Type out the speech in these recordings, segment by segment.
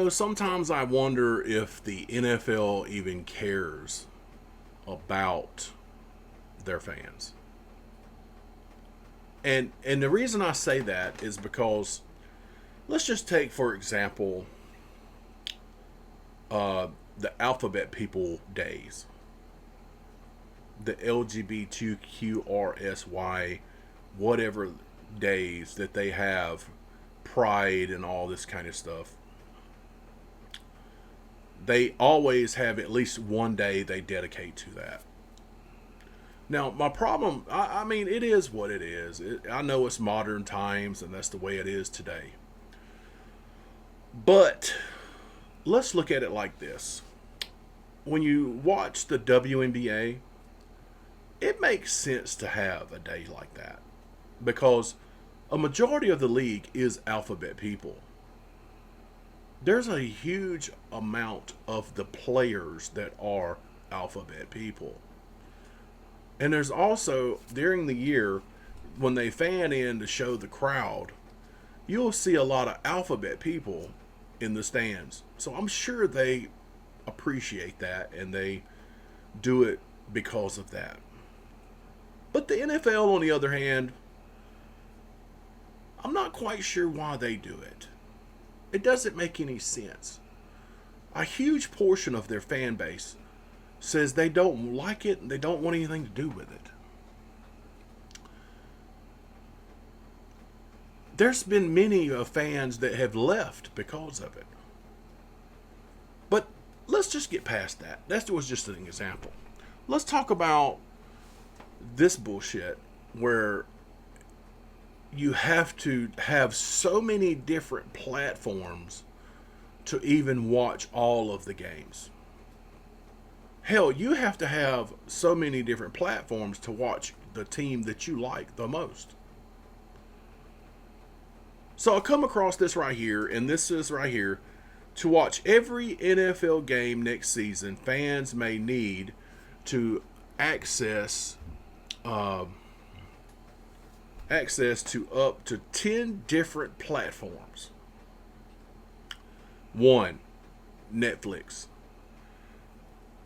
Sometimes I wonder if the NFL even cares about their fans. And the reason I say that is because let's just take for example the alphabet people days, the LGBTQRSY whatever days that they have, pride and all this kind of stuff. They always have at least one day they dedicate to that. Now, my problem, I mean, it is what it is. I know it's modern times and that's the way it is today. But let's look at it like this. When you watch the WNBA, it makes sense to have a day like that because a majority of the league is alphabet people. There's a huge amount of the players that are alphabet people. And there's also, during the year, when they fan in to show the crowd, you'll see a lot of alphabet people in the stands. So I'm sure they appreciate that and they do it because of that. But the NFL, on the other hand, I'm not quite sure why they do it. It doesn't make any sense. A huge portion of their fan base says they don't like it and they don't want anything to do with it. There's been many fans that have left because of it. But let's just get past that. That was just an example. Let's talk about this bullshit where you have to have so many different platforms to even watch all of the games. Hell, you have to have so many different platforms to watch the team that you like the most. So I come across this right here, and this is right here. To watch every NFL game next season, fans may need to access uh, access to up to 10 different platforms. One, Netflix,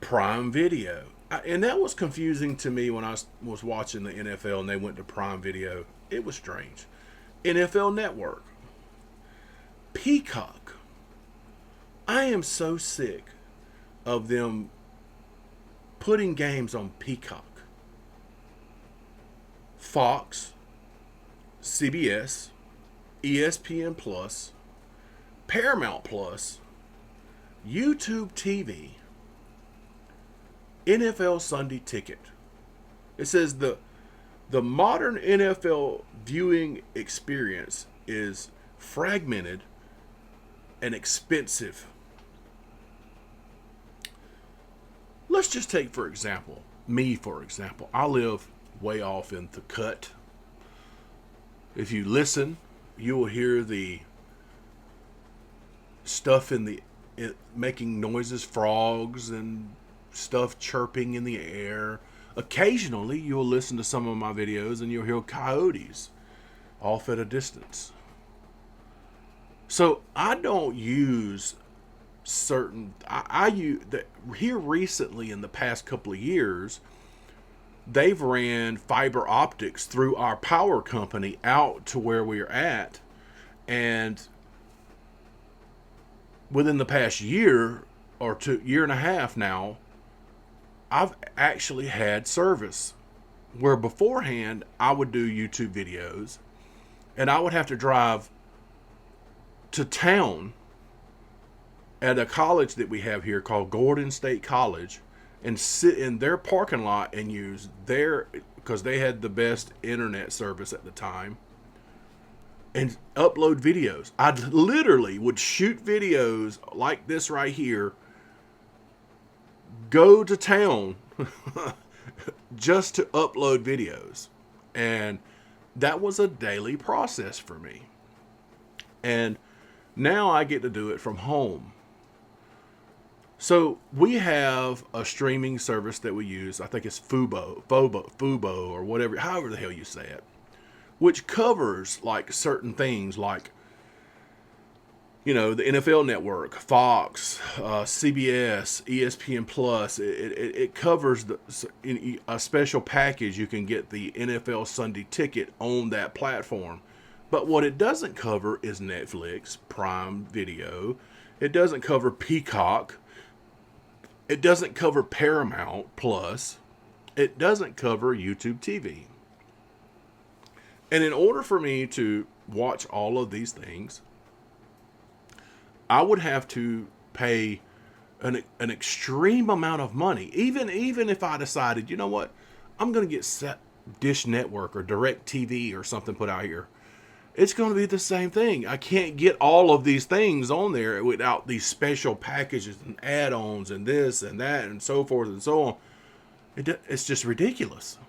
Prime Video. And that was confusing to me when I was watching the NFL and they went to Prime Video. It was strange. NFL Network, Peacock. I am so sick of them putting games on Peacock. Fox, CBS, ESPN Plus, Paramount Plus, YouTube TV, NFL Sunday Ticket. It says the modern NFL viewing experience is fragmented and expensive. Let's just take, for example, me, for example. I live way off in the cut. If you listen, you will hear the stuff making noises, frogs and stuff chirping in the air. Occasionally, you'll listen to some of my videos and you'll hear coyotes off at a distance. So I don't use certain. I use here recently in the past couple of years. They've ran fiber optics through our power company out to where we're at, and within the past year or year and a half now, I've actually had service. Where beforehand I would do YouTube videos and I would have to drive to town at a college that we have here called Gordon State College and sit in their parking lot and use their, because they had the best internet service at the time, and upload videos. I literally would shoot videos like this right here, go to town just to upload videos. And that was a daily process for me. And now I get to do it from home. So we have a streaming service that we use. I think it's Fubo, or whatever, however the hell you say it, which covers like certain things like the NFL Network, Fox, CBS, ESPN Plus. It covers in a special package. You can get the NFL Sunday Ticket on that platform. But what it doesn't cover is Netflix, Prime Video. It doesn't cover Peacock. It doesn't cover Paramount Plus. It doesn't cover YouTube TV. And in order for me to watch all of these things, I would have to pay an extreme amount of money. Even if I decided, you know what, I'm going to get Dish Network or Direct TV or something put out here. It's going to be the same thing. I can't get all of these things on there without these special packages and add-ons and this and that and so forth and so on. It's just ridiculous.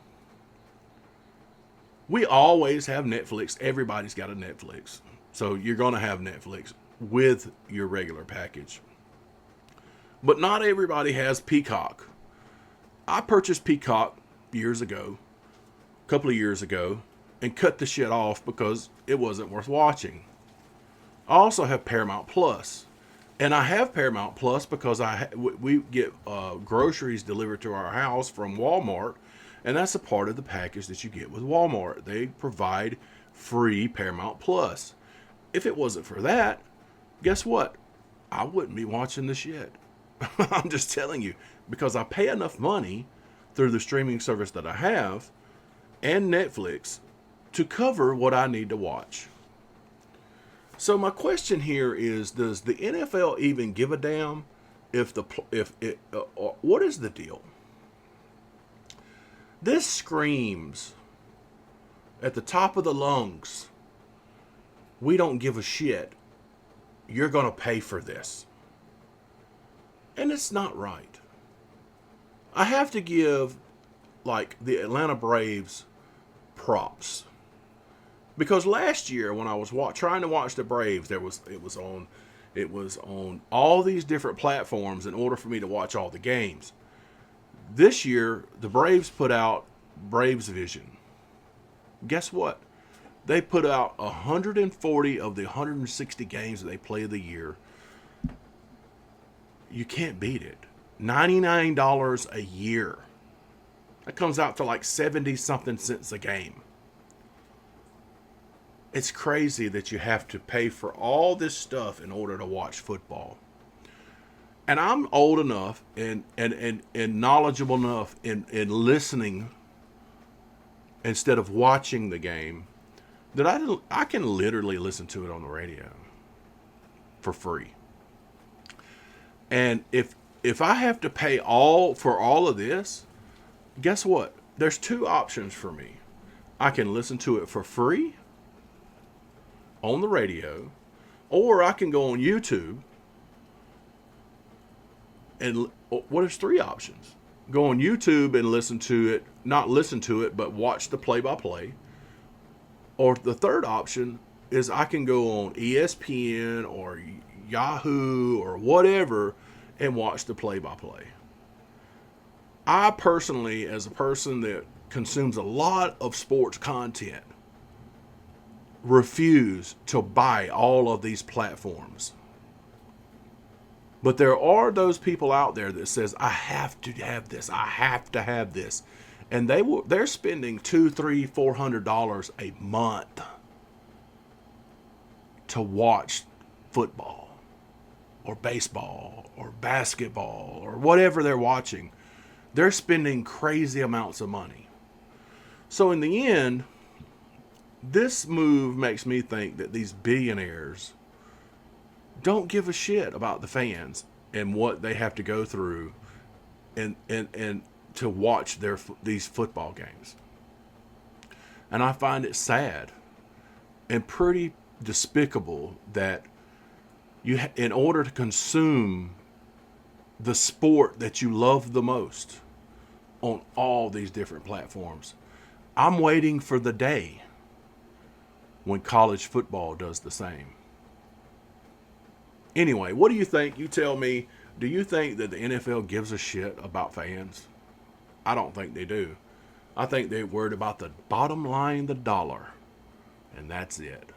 We always have Netflix. Everybody's got a Netflix. So you're going to have Netflix with your regular package. But not everybody has Peacock. I purchased Peacock a couple of years ago, and cut the shit off because it wasn't worth watching. I also have Paramount Plus. And I have Paramount Plus because we get groceries delivered to our house from Walmart, and that's a part of the package that you get with Walmart. They provide free Paramount Plus. If it wasn't for that, guess what? I wouldn't be watching the shit. I'm just telling you, because I pay enough money through the streaming service that I have and Netflix to cover what I need to watch. So my question here is, does the NFL even give a damn what is the deal? This screams at the top of the lungs, we don't give a shit. You're going to pay for this. And it's not right. I have to give, the Atlanta Braves props. Because last year when I was trying to watch the Braves, it was on all these different platforms in order for me to watch all the games. This year, the Braves put out Braves Vision. Guess what? They put out 140 of the 160 games that they play of the year. You can't beat it. $99 a year. That comes out to 70-something cents a game. It's crazy that you have to pay for all this stuff in order to watch football. And I'm old enough and knowledgeable enough in listening instead of watching the game that I can literally listen to it on the radio for free. And if I have to pay for all of this, guess what? There's two options for me. I can listen to it for free on the radio, or I can go on YouTube and there's three options. Go on YouTube and not listen to it, but watch the play-by-play. Or the third option is I can go on ESPN or Yahoo or whatever and watch the play-by-play. I personally, as a person that consumes a lot of sports content, refuse to buy all of these platforms. But there are those people out there that says, I have to have this. I have to have this. And they're spending $200, $300, $400 a month to watch football or baseball or basketball or whatever they're watching. They're spending crazy amounts of money. So in the end, this move makes me think that these billionaires don't give a shit about the fans and what they have to go through and to watch these football games. And I find it sad and pretty despicable that in order to consume the sport that you love the most on all these different platforms, I'm waiting for the day when college football does the same. Anyway, what do you think? You tell me, do you think that the NFL gives a shit about fans? I don't think they do. I think they're worried about the bottom line, the dollar. And that's it.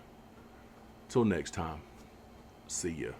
Till next time, See ya.